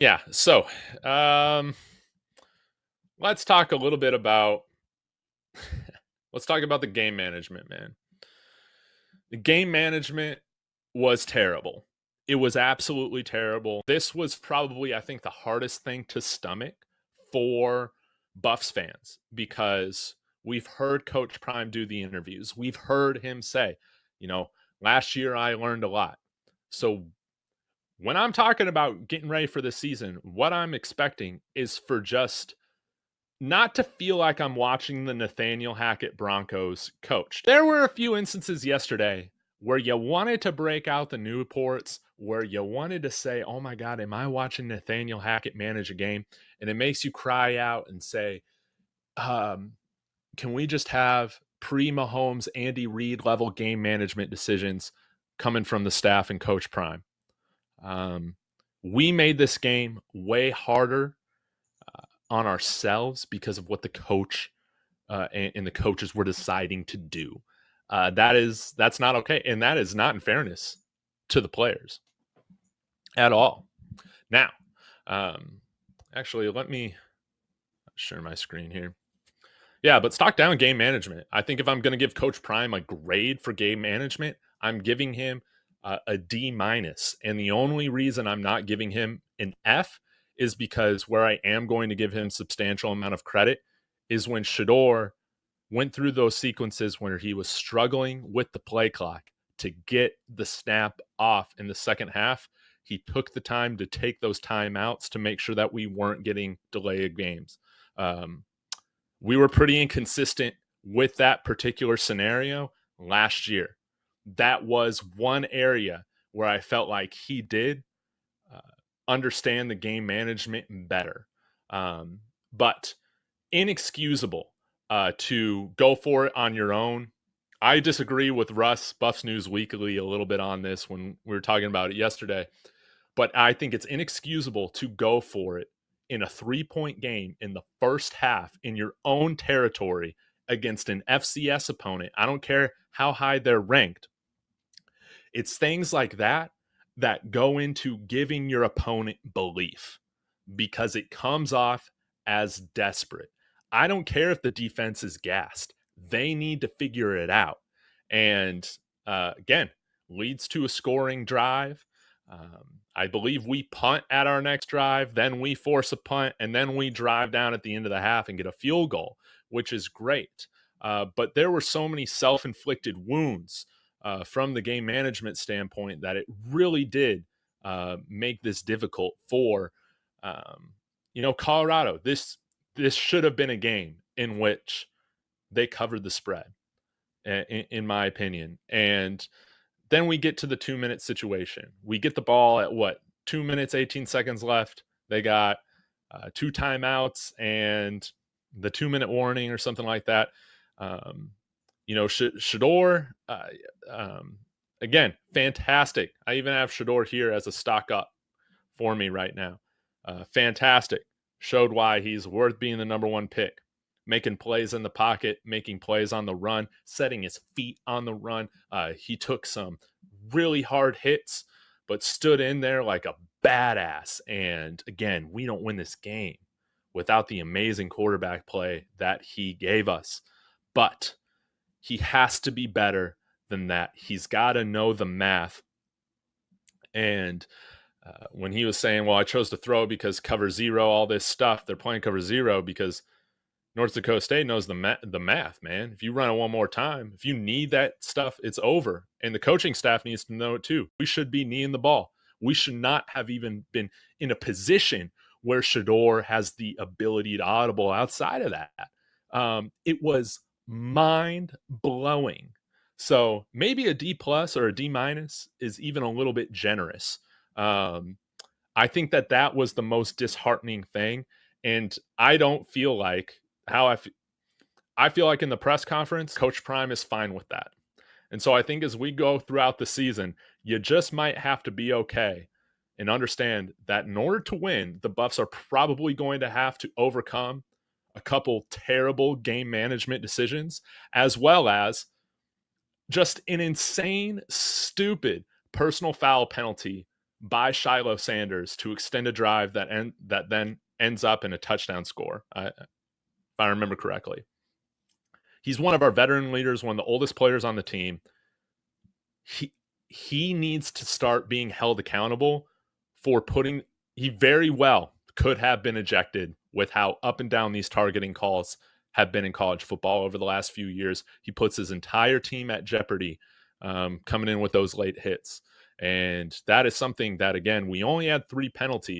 Yeah. So, um, let's talk a little bit about let's talk about the game management, man. The game management was terrible. It was absolutely terrible. This was probably, I think, the hardest thing to stomach for Buffs fans because we've heard Coach Prime do the interviews. We've heard him say, you know, last year I learned a lot. So when I'm talking about getting ready for the season, what I'm expecting is for just not to feel like I'm watching the Nathaniel Hackett Broncos coach. There were a few instances yesterday where you wanted to break out the Newports, where you wanted to say, oh my God, am I watching Nathaniel Hackett manage a game? And it makes you cry out and say, um, can we just have pre-Mahomes, Andy Reid level game management decisions coming from the staff and Coach Prime? We made this game way harder on ourselves because of what the coach and the coaches were deciding to do. That's not okay, and that is not in fairness to the players at all. Now, actually, let me share my screen here. Yeah, but stock down game management. I think if I'm going to give Coach Prime a grade for game management, I'm giving him a D minus, and the only reason I'm not giving him an F is because where I am going to give him substantial amount of credit is when Shador went through those sequences where he was struggling with the play clock to get the snap off in the second half. He took the time to take those timeouts to make sure that we weren't getting delayed games. We were pretty inconsistent with that particular scenario last year. That was one area where I felt like he did uh, understand the game management better. But inexcusable to go for it on your own. I disagree with Russ, Buffs News Weekly, a little bit on this when we were talking about it yesterday. But I think it's inexcusable to go for it in a 3-point game in the first half in your own territory against an FCS opponent. I don't care how high they're ranked. It's things like that that go into giving your opponent belief because it comes off as desperate. I don't care if the defense is gassed. They need to figure it out. And again, leads to a scoring drive. I believe we punt at our next drive, then we force a punt, and then we drive down at the end of the half and get a field goal, which is great. But there were so many self-inflicted wounds from the game management standpoint that it really did make this difficult for Colorado. This should have been a game in which they covered the spread, in my opinion. And then we get to the 2-minute situation. We get the ball at 2 minutes, 18 seconds left. They got 2 timeouts and the 2-minute warning or something like that. Shador, again, fantastic. I even have Shador here as a stock up for me right now. Fantastic. Showed why he's worth being the number one pick. Making plays in the pocket, making plays on the run, setting his feet on the run. He took some really hard hits, but stood in there like a badass. And again, we don't win this game without the amazing quarterback play that he gave us. But he has to be better than that. He's got to know the math. And when he was saying, well, I chose to throw because cover zero, all this stuff, they're playing cover zero because North Dakota State knows the math, man. If you run it one more time, if you need that stuff, it's over. And the coaching staff needs to know it too. We should be kneeing the ball. We should not have even been in a position where Shador has the ability to audible outside of that. It was mind blowing. So maybe a D plus or a D minus is even a little bit generous. I think that was the most disheartening thing. And I don't feel like I feel like in the press conference, Coach Prime is fine with that. And so I think as we go throughout the season, you just might have to be okay and understand that in order to win, the Buffs are probably going to have to overcome a couple terrible game management decisions, as well as just an insane, stupid personal foul penalty by Shiloh Sanders to extend a drive that then ends up in a touchdown score, if I remember correctly. He's one of our veteran leaders, one of the oldest players on the team. He needs to start being held accountable for putting. He very well could have been ejected with how up and down these targeting calls have been in college football over the last few years. He puts his entire team at jeopardy coming in with those late hits. And that is something that, again, we only had 3 penalties.